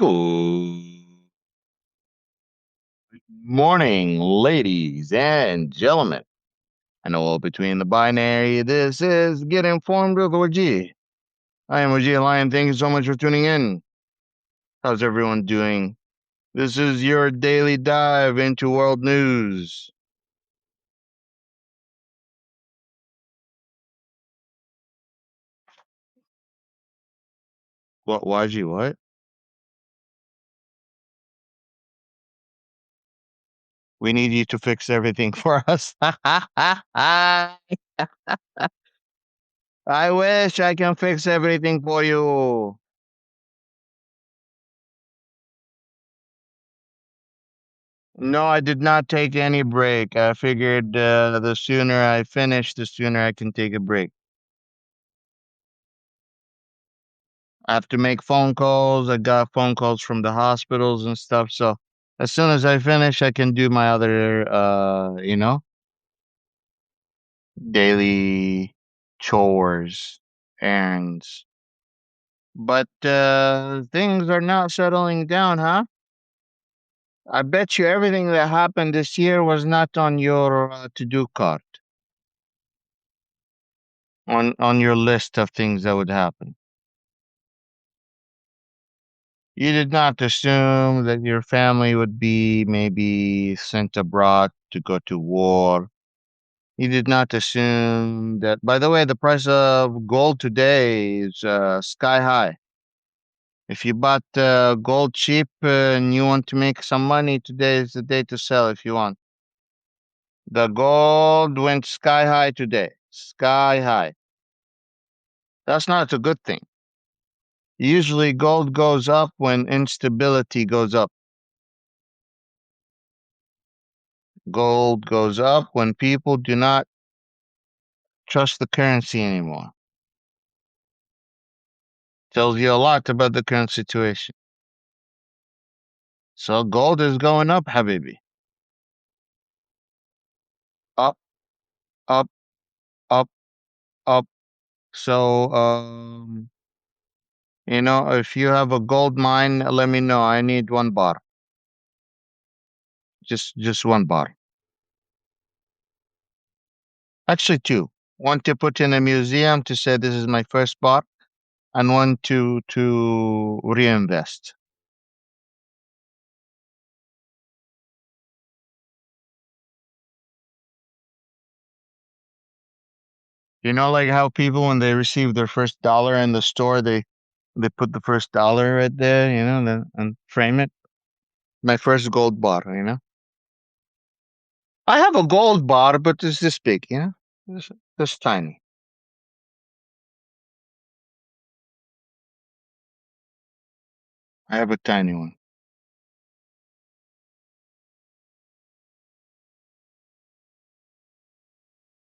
Good morning, ladies and gentlemen. And all between the binary, this is Get Informed with OG. I am OG Lion. Thank you so much for tuning in. How's everyone doing? This is your daily dive into world news. What, YG, what? We need you to fix everything for us. I wish I can fix everything for you. No, I did not take any break. I figured the sooner I finish, the sooner I can take a break. I have to make phone calls. I got phone calls from the hospitals and stuff. So as soon as I finish, I can do my other, daily chores, errands. But things are not settling down, huh? I bet you everything that happened this year was not on your to-do card, on your list of things that would happen. You did not assume that your family would be maybe sent abroad to go to war. You did not assume that. By the way, the price of gold today is sky high. If you bought gold cheap and you want to make some money, today is the day to sell if you want. The gold went sky high today. Sky high. That's not a good thing. Usually gold goes up when instability goes up. Gold goes up when people do not trust the currency anymore. Tells you a lot about the current situation. So gold is going up, Habibi. Up, up, up, up. So, if you have a gold mine, let me know. I need 1 bar. Just 1 bar. Actually, two. One to put in a museum to say this is my first bar, and one to reinvest. Like how people when they receive their first dollar in the store, they put the first dollar right there, and frame it. My first gold bar. I have a gold bar, but it's this big. This tiny. I have a tiny one.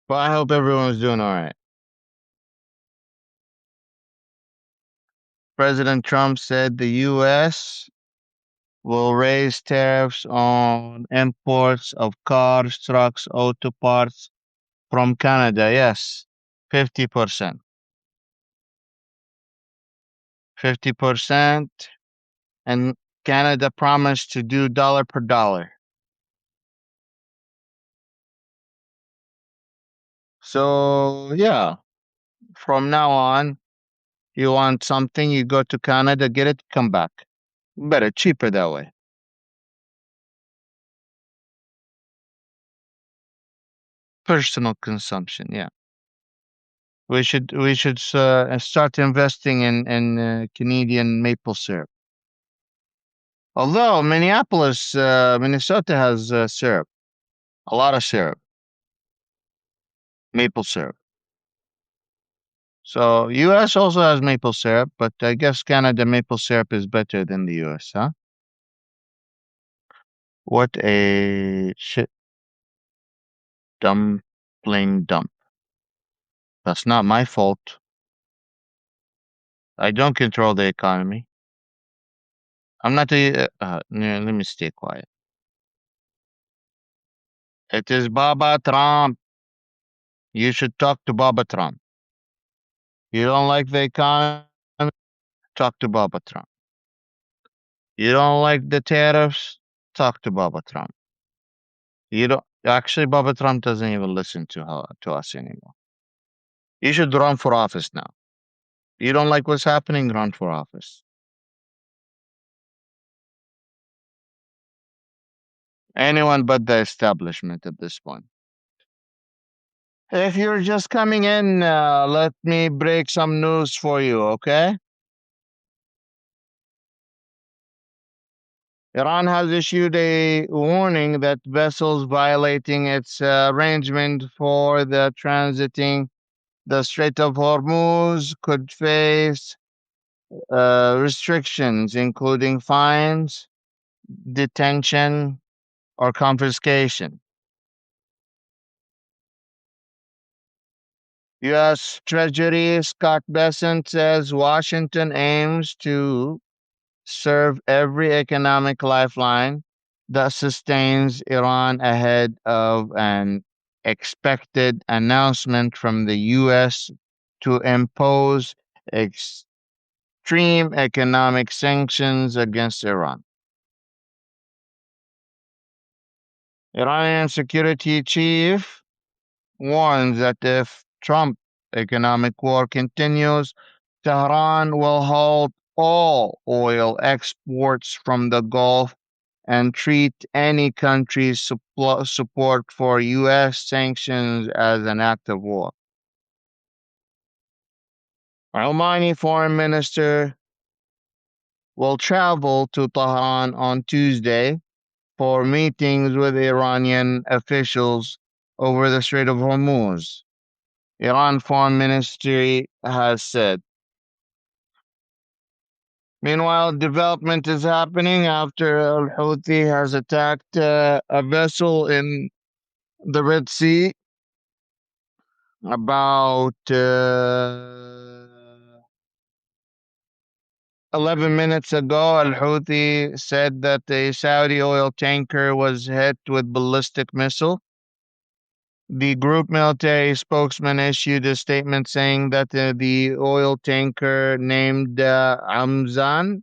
But I hope everyone's doing all right. President Trump said the U.S. will raise tariffs on imports of cars, trucks, auto parts from Canada. Yes, 50%. 50%. And Canada promised to do dollar per dollar. So, yeah, from now on, you want something, you go to Canada, get it, come back. Better, cheaper that way. Personal consumption, yeah. We should start investing in Canadian maple syrup. Although Minneapolis, Minnesota has syrup, a lot of syrup, maple syrup. So U.S. also has maple syrup, but I guess Canada maple syrup is better than the U.S., huh? What a shit dumpling dump. That's not my fault. I don't control the economy. I'm not the. No, let me stay quiet. It is Baba Trump. You should talk to Baba Trump. You don't like the economy? Talk to Baba Trump. You don't like the tariffs? Talk to Baba Trump. You don't actually Baba Trump doesn't even listen to us anymore. You should run for office now. You don't like what's happening, run for office. Anyone but the establishment at this point. If you're just coming in, let me break some news for you, okay? Iran has issued a warning that vessels violating its arrangement for the transiting the Strait of Hormuz could face restrictions, including fines, detention, or confiscation. U.S. Treasury Scott Bessent says Washington aims to serve every economic lifeline that sustains Iran ahead of an expected announcement from the U.S. to impose extreme economic sanctions against Iran. Iranian security chief warns that if Trump economic war continues, Tehran will halt all oil exports from the Gulf and treat any country's support for U.S. sanctions as an act of war. Omani foreign minister will travel to Tehran on Tuesday for meetings with Iranian officials over the Strait of Hormuz. Iran Foreign Ministry has said. Meanwhile, development is happening after Al Houthi has attacked a vessel in the Red Sea about 11 minutes ago. Al Houthi said that a Saudi oil tanker was hit with ballistic missile. The group military spokesman issued a statement saying that the oil tanker named Amzan,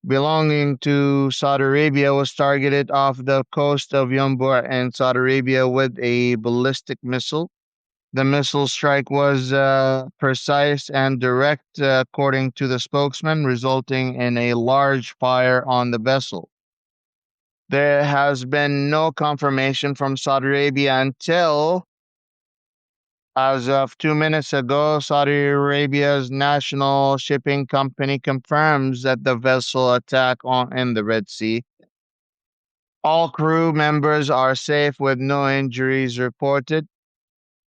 belonging to Saudi Arabia, was targeted off the coast of Yanbu in Saudi Arabia with a ballistic missile. The missile strike was precise and direct, according to the spokesman, resulting in a large fire on the vessel. There has been no confirmation from Saudi Arabia until, as of 2 minutes ago, Saudi Arabia's national shipping company confirms that the vessel attack in the Red Sea. All crew members are safe with no injuries reported.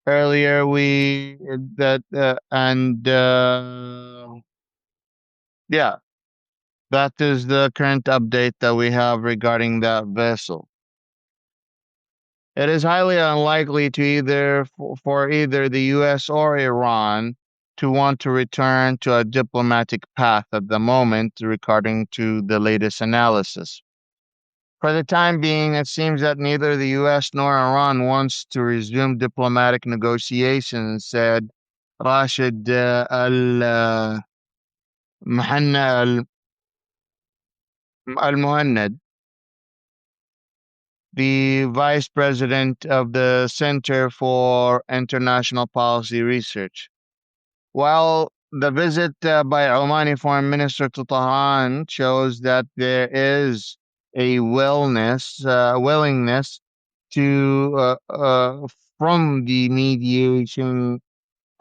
Earlier, we that and yeah, that is the current update that we have regarding that vessel. It is highly unlikely to for either the U.S. or Iran to want to return to a diplomatic path at the moment, according to the latest analysis. For the time being, it seems that neither the U.S. nor Iran wants to resume diplomatic negotiations, said Rashid al-Muhannad, the vice president of the Center for International Policy Research. While the visit by Omani Foreign Minister to Tehran shows that there is a willingness to from the mediation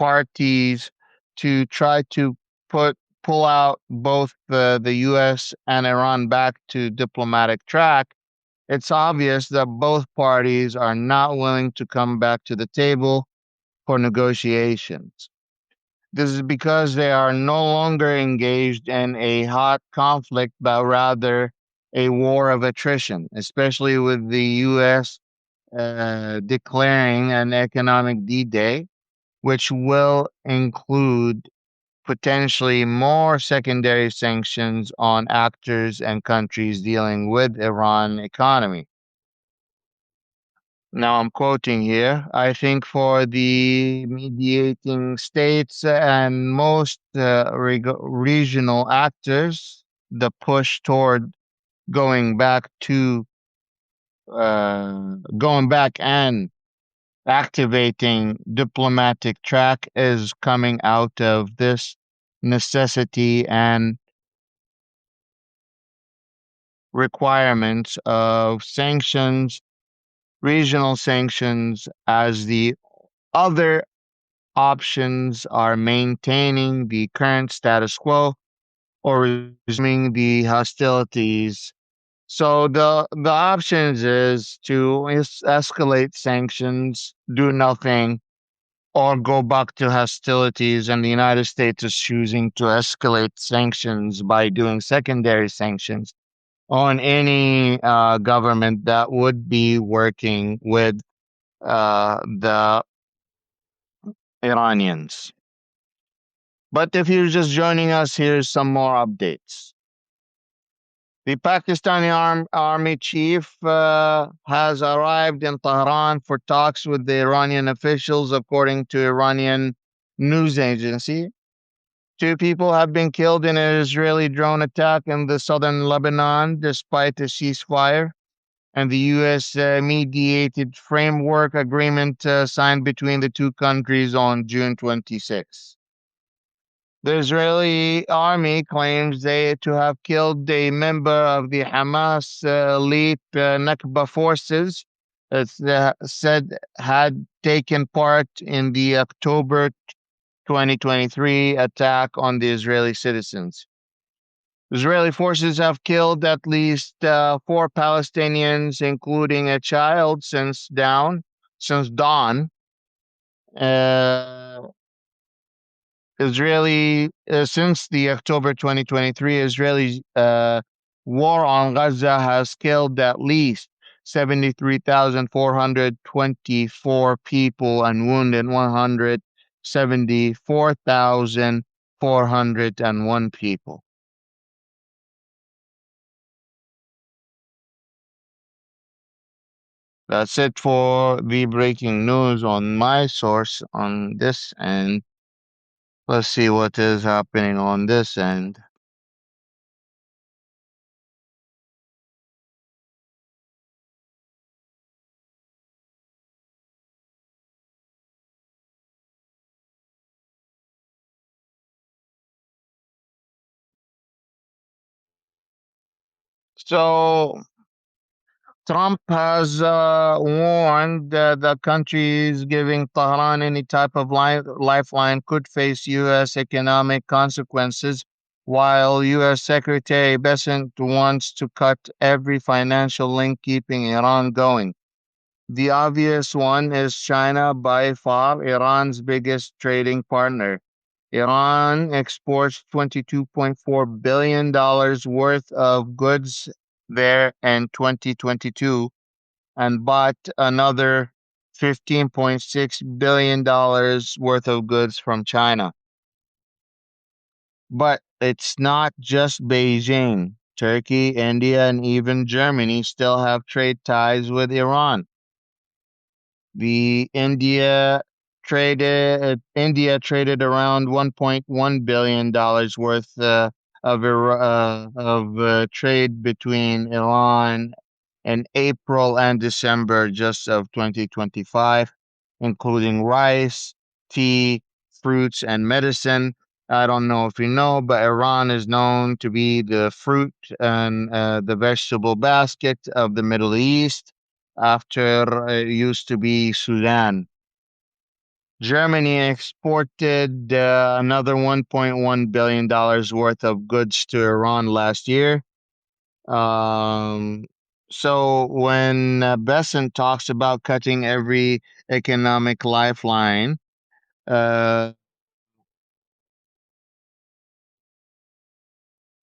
parties to try to put pull out both the U.S. and Iran back to diplomatic track. It's obvious that both parties are not willing to come back to the table for negotiations. This is because they are no longer engaged in a hot conflict, but rather a war of attrition, especially with the U.S. Declaring an economic D-Day, which will include potentially more secondary sanctions on actors and countries dealing with Iran economy. Now I'm quoting here. I think for the mediating states and most regional actors, the push toward going back to going back and activating diplomatic track is coming out of this necessity and requirements of sanctions, regional sanctions, as the other options are maintaining the current status quo or resuming the hostilities. So the options is to escalate sanctions, do nothing, or go back to hostilities. And the United States is choosing to escalate sanctions by doing secondary sanctions on any government that would be working with the Iranians. But if you're just joining us, here's some more updates. The Pakistani army chief has arrived in Tehran for talks with the Iranian officials, according to Iranian news agency. Two people have been killed in an Israeli drone attack in the southern Lebanon, despite a ceasefire and the U.S. Mediated framework agreement signed between the two countries on June 26. The Israeli army claims they to have killed a member of the Hamas elite Nakba forces. It's said had taken part in the October 2023 attack on the Israeli citizens. Israeli forces have killed at least four Palestinians, including a child, since dawn. Uh, Israeli since the October 2023 Israeli war on Gaza has killed at least 73,424 people and wounded 174,401 people. That's it for the breaking news on my source on this end. Let's see what is happening on this end. So Trump has warned that the countries giving Tehran any type of lifeline could face U.S. economic consequences, while U.S. Secretary Bessent wants to cut every financial link keeping Iran going. The obvious one is China, by far Iran's biggest trading partner. Iran exports $22.4 billion worth of goos there in 2022 and bought another $15.6 billion worth of goods from China. But it's not just Beijing. Turkey, India, and even Germany still have trade ties with Iran. The India traded around $1.1 billion worth of trade between Iran in April and December just of 2025, including rice, tea, fruits, and medicine. I don't know if you know, but Iran is known to be the fruit and the vegetable basket of the Middle East after it used to be Sudan. Germany exported another $1.1 billion worth of goods to Iran last year. Um, so when Besant talks about cutting every economic lifeline, uh,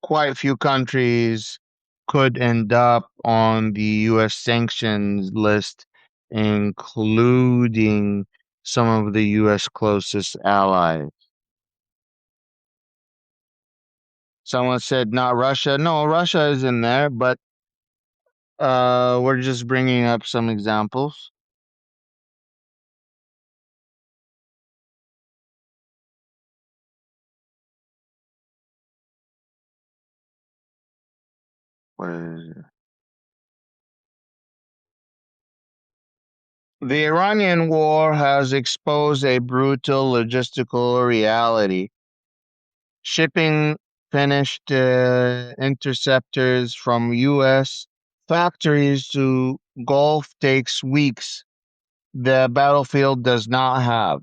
quite a few countries could end up on the U.S. sanctions list, including some of the U.S. closest allies. Someone said not Russia. No, Russia is in there, but we're just bringing up some examples. What is it? The Iranian war has exposed a brutal logistical reality. Shipping finished interceptors from U.S. factories to Gulf takes weeks. The battlefield does not have.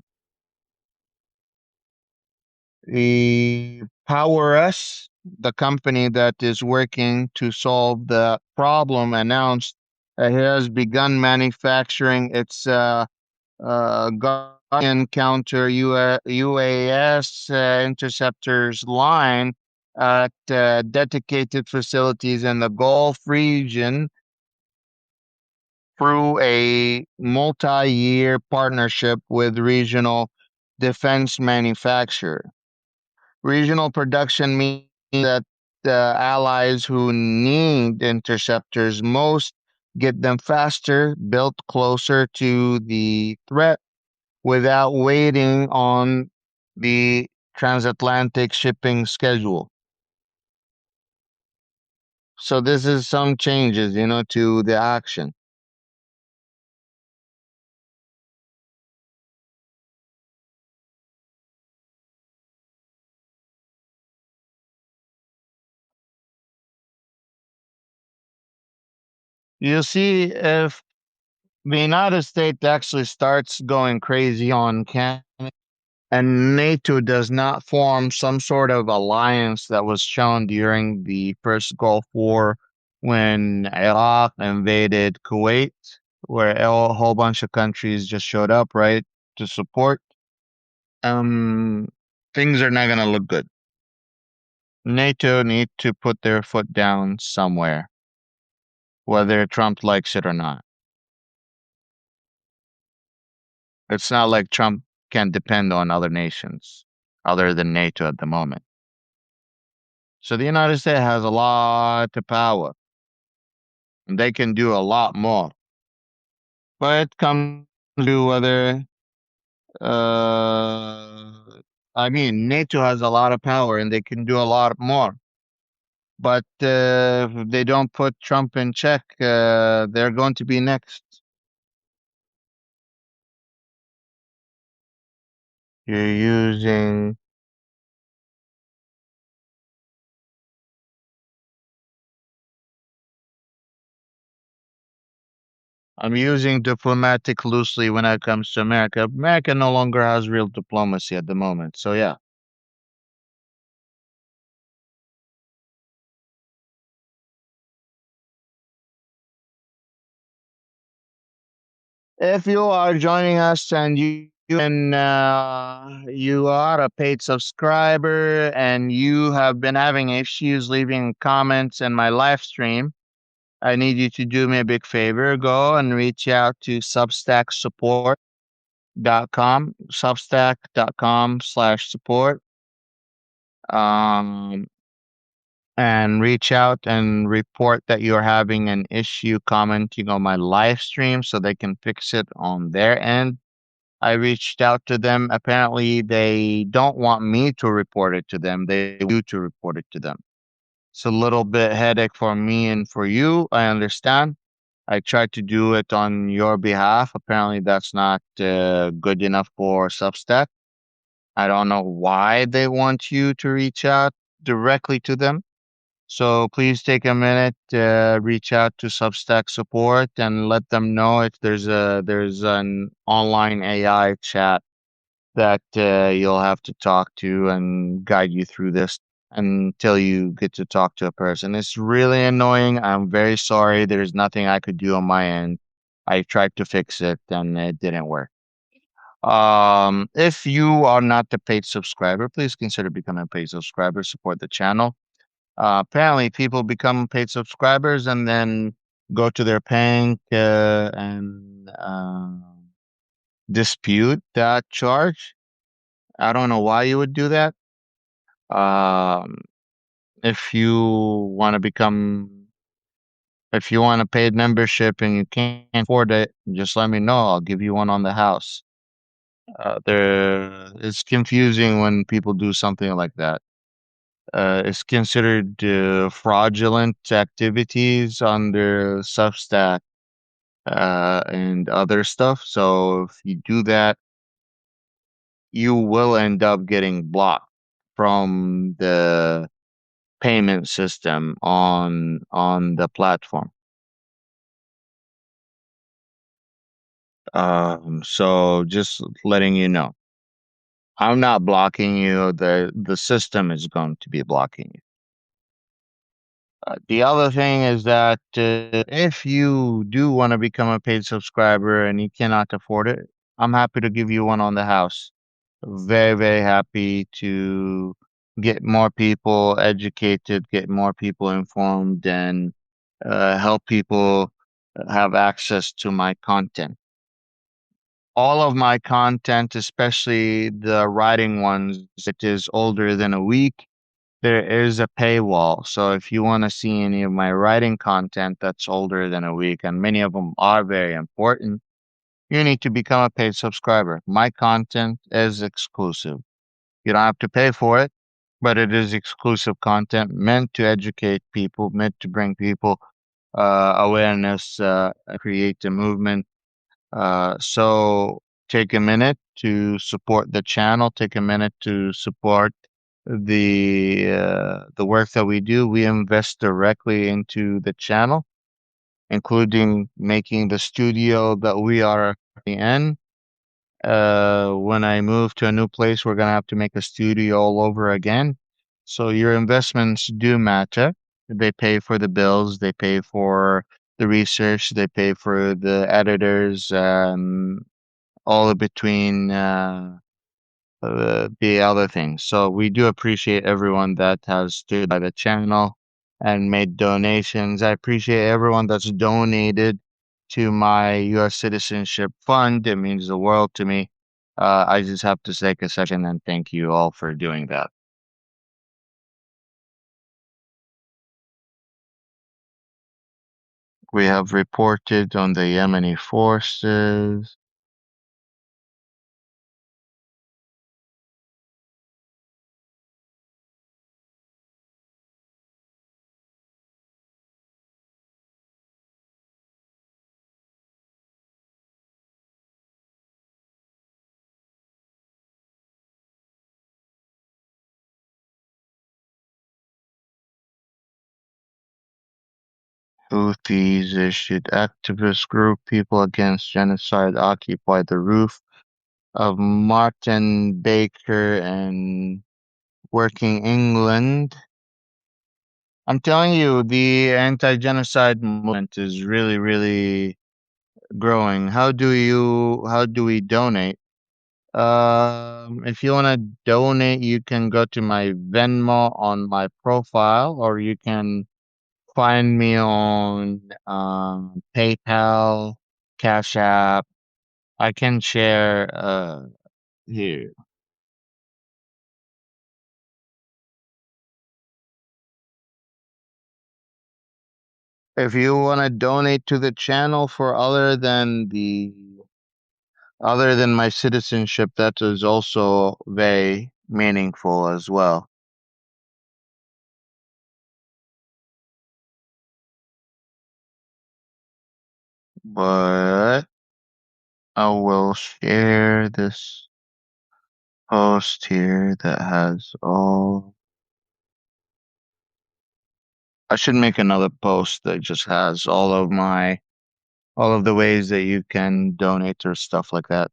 The Power S, the company that is working to solve the problem, announced it has begun manufacturing its Guardian counter UAS interceptors line at dedicated facilities in the Gulf region through a multi-year partnership with regional defense manufacturer. Regional production means that the allies who need interceptors most get them faster, built closer to the threat without waiting on the transatlantic shipping schedule. So this is some changes, to the action. You see, if the United States actually starts going crazy on Canada and NATO does not form some sort of alliance that was shown during the first Gulf War when Iraq invaded Kuwait, where a whole bunch of countries just showed up, right, to support, um, things are not going to look good. NATO need to put their foot down somewhere, whether Trump likes it or not. It's not like Trump can depend on other nations other than NATO at the moment. So the United States has a lot of power and they can do a lot more. But it comes to whether, NATO has a lot of power and they can do a lot more. But if they don't put Trump in check, they're going to be next. You're using, I'm using diplomatic loosely when it comes to America. America no longer has real diplomacy at the moment. So, yeah. If you are joining us and you are a paid subscriber and you have been having issues leaving comments in my live stream, I need you to do me a big favor. Go and reach out to substack.com/support, um, and reach out and report that you're having an issue commenting on my live stream so they can fix it on their end. I reached out to them. Apparently, they don't want me to report it to them. They want you to report it to them. It's a little bit headache for me and for you. I understand. I tried to do it on your behalf. Apparently, that's not good enough for Substack. I don't know why they want you to reach out directly to them. So please take a minute, reach out to Substack support and let them know if there's an online AI chat that you'll have to talk to and guide you through this until you get to talk to a person. It's really annoying. I'm very sorry. There's nothing I could do on my end. I tried to fix it and it didn't work. If you are not a paid subscriber, please consider becoming a paid subscriber, support the channel. Apparently, people become paid subscribers and then go to their bank and dispute that charge. I don't know why you would do that. Um, if you want to become, if you want a paid membership and you can't afford it, just let me know. I'll give you one on the house. It's confusing when people do something like that. is considered fraudulent activities under Substack and other stuff. So if you do that, you will end up getting blocked from the payment system on the platform. So just letting you know, I'm not blocking you. The system is going to be blocking you. The other thing is that if you do want to become a paid subscriber and you cannot afford it, I'm happy to give you one on the house. Very, very happy to get more people educated, get more people informed, and help people have access to my content. All of my content, especially the writing ones, it is older than a week. There is a paywall. So if you want to see any of my writing content that's older than a week, and many of them are very important, you need to become a paid subscriber. My content is exclusive. You don't have to pay for it, but it is exclusive content meant to educate people, meant to bring people awareness, create a movement. So take a minute to support the channel. Take a minute to support the work that we do. We invest directly into the channel, including making the studio that we are in. When I move to a new place, we're gonna have to make a studio all over again. So your investments do matter. They pay for the bills, they pay for the research, they pay for the editors, all in between the other things. So we do appreciate everyone that has stood by the channel and made donations. I appreciate everyone that's donated to my U.S. citizenship fund. It means the world to me. I just have to take a second and thank you all for doing that. We have reported on the Yemeni forces. Houthis issued activist group people against genocide occupy the roof of Martin Baker and Working England. I'm telling you, the anti-genocide movement is really, really growing. How do we donate? If you want to donate, you can go to my Venmo on my profile, or you can find me on PayPal, Cash App. I can share here. If you want to donate to the channel for other than my citizenship, that is also very meaningful as well. But I will share this post here that has all. I should make another post that just has all of the ways that you can donate or stuff like that.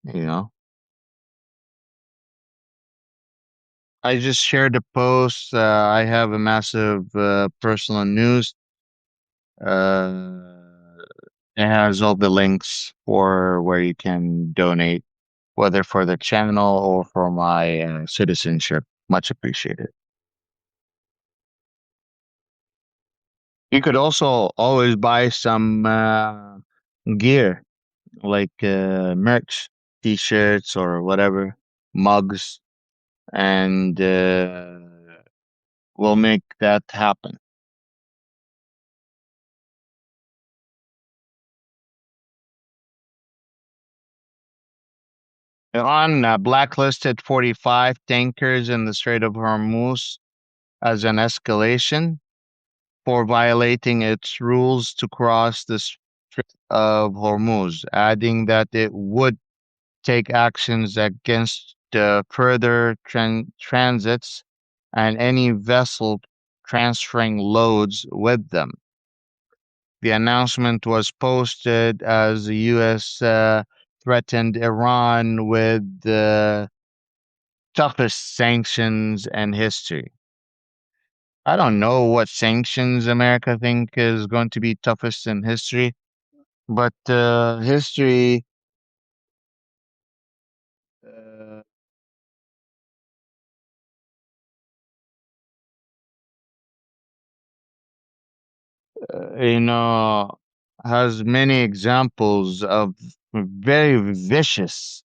You know, I just shared a post. I have a massive personal news. Uh, it has all the links for where you can donate, whether for the channel or for my citizenship. Much appreciated. You could also always buy some gear like merch, t-shirts or whatever, mugs, and we'll make that happen. Iran blacklisted 45 tankers in the Strait of Hormuz as an escalation for violating its rules to cross the Strait of Hormuz, adding that it would take actions against further transits and any vessel transferring loads with them. The announcement was posted as the U.S. Threatened Iran with the toughest sanctions in history. I don't know what sanctions America think is going to be toughest in history, but history, uh, you know, has many examples of very vicious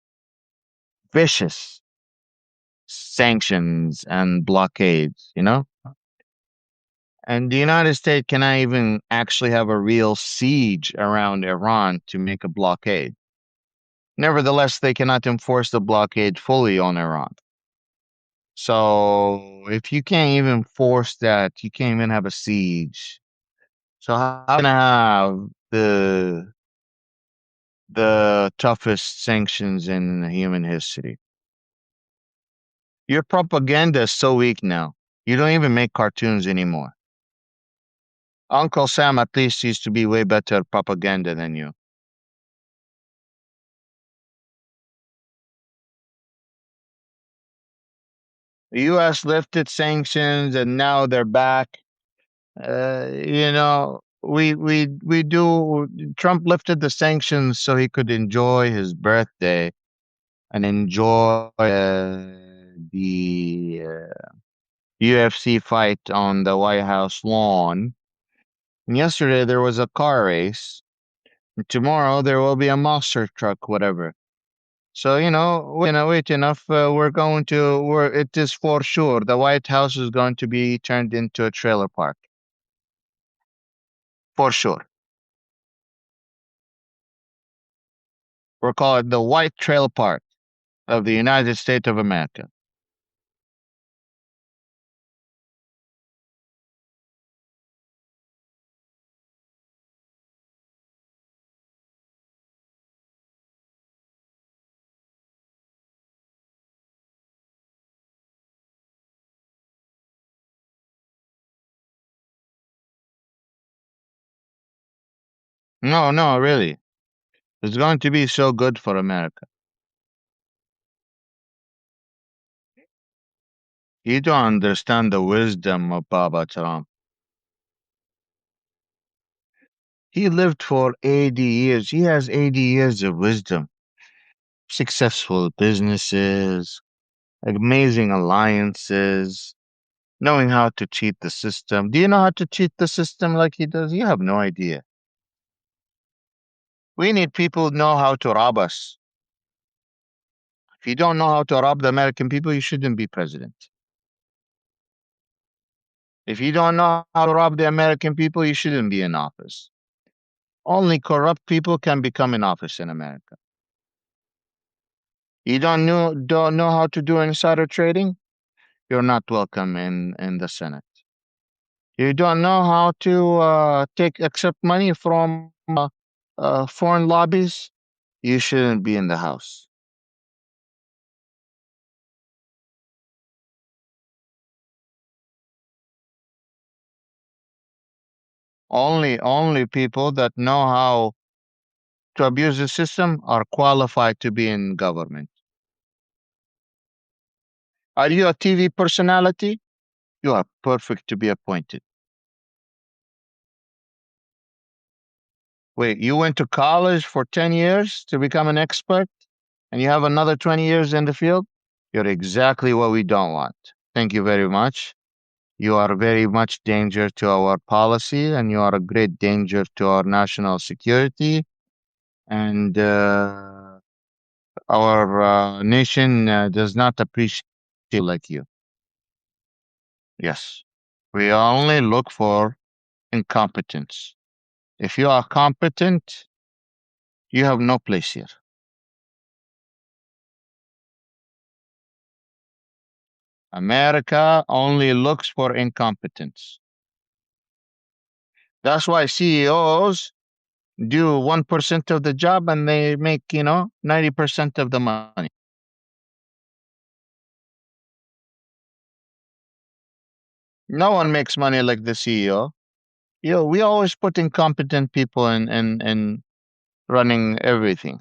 sanctions and blockades, you know? And the United States cannot even actually have a real siege around Iran to make a blockade. Nevertheless, they cannot enforce the blockade fully on Iran. So if you can't even force that, you can't even have a siege. So how can I have the toughest sanctions in human history? Your propaganda is so weak now. You don't even make cartoons anymore. Uncle Sam at least used to be way better at propaganda than you. The U.S. lifted sanctions and now they're back. We do. Trump lifted the sanctions so he could enjoy his birthday and enjoy the UFC fight on the White House lawn. And yesterday there was a car race. And tomorrow there will be a monster truck, whatever. So wait enough. We're going to. It is for sure. The White House is going to be turned into a trailer park for sure. We're calling it the White Trail Park of the United States of America. No, no, really. It's going to be so good for America. You don't understand the wisdom of Baba Trump. He lived for 80 years. He has 80 years of wisdom. Successful businesses, amazing alliances, knowing how to cheat the system. Do you know how to cheat the system like he does? You have no idea. We need people who know how to rob us. If you don't know how to rob the American people, you shouldn't be president. If you don't know how to rob the American people, you shouldn't be in office. Only corrupt people can become in office in America. You don't know how to do insider trading? You're not welcome in the Senate. You don't know how to take accept money from foreign lobbies? You shouldn't be in the House. Only people that know how to abuse the system are qualified to be in government. Are you a TV personality? You are perfect to be appointed. Wait, you went to college for 10 years to become an expert and you have another 20 years in the field? You're exactly what we don't want. Thank you very much. You are very much danger to our policy and you are a great danger to our national security. And our nation does not appreciate people like you. Yes. We only look for incompetence. If you are competent, you have no place here. America only looks for incompetence. That's why CEOs do 1% of the job and they make, 90% of the money. No one makes money like the CEO. We always put incompetent people in running everything.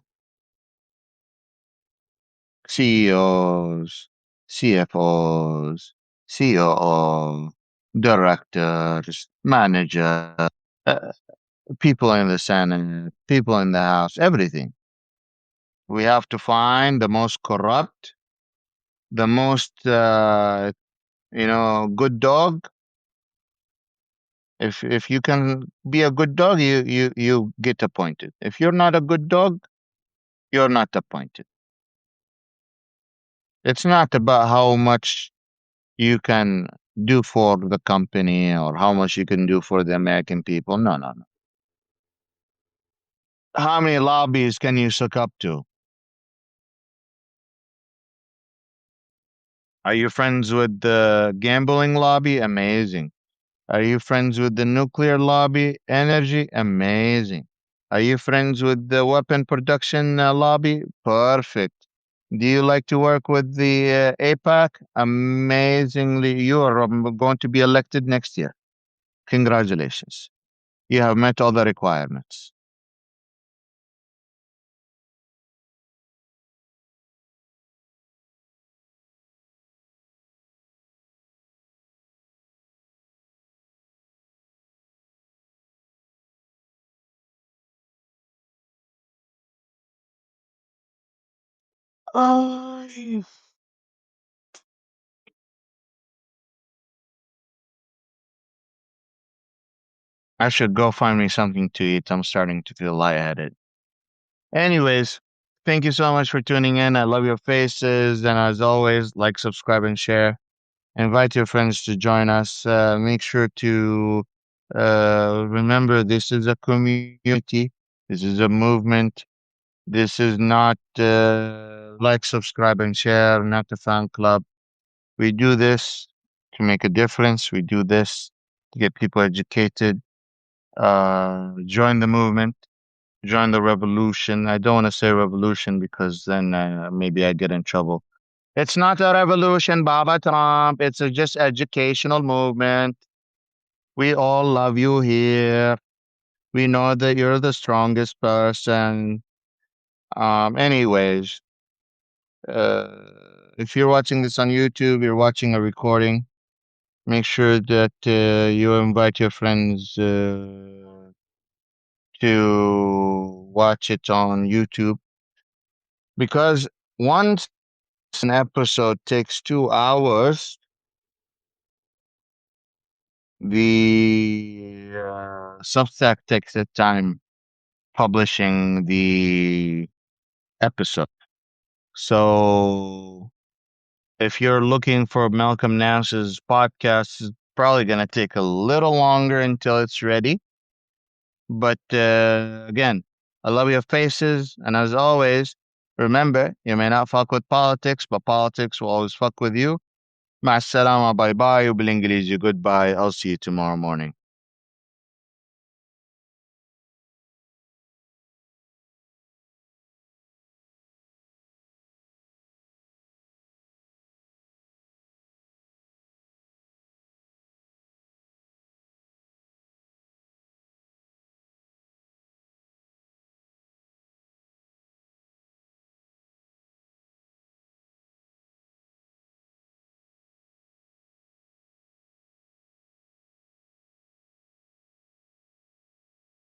CEOs, CFOs, COO, directors, manager, uh, people in the Senate, people in the House, everything. We have to find the most corrupt, the most, good dog. If you can be a good dog, you get appointed. If you're not a good dog, you're not appointed. It's not about how much you can do for the company or how much you can do for the American people. No, no, no. How many lobbies can you suck up to? Are you friends with the gambling lobby? Amazing. Are you friends with the nuclear lobby? Energy? Amazing. Are you friends with the weapon production lobby? Perfect. Do you like to work with the APAC? Amazingly, you are going to be elected next year. Congratulations. You have met all the requirements. I I should go find me something to eat. I'm starting to feel lightheaded. Anyways, thank you so much for tuning in. I love your faces. And as always, like, subscribe, and share. Invite your friends to join us. Make sure to remember this is a community, this is a movement. This is not like, subscribe, and share, not a fan club. We do this to make a difference. We do this to get people educated. Join the movement, join the revolution. I don't want to say revolution because then maybe I get in trouble. It's not a revolution, Baba Trump. It's a just educational movement. We all love you here. We know that you're the strongest person. Anyways, uh, if you're watching this on YouTube, you're watching a recording. Make sure that you invite your friends to watch it on YouTube because once an episode takes 2 hours, the Substack takes its time publishing the episode. So if you're looking for Malcolm Nash's podcast, it's probably going to take a little longer until it's ready. But again, I love your faces. And as always, remember, you may not fuck with politics, but politics will always fuck with you. مع السلامة. Bye bye. وبالإنجليزي goodbye. I'll see you tomorrow morning.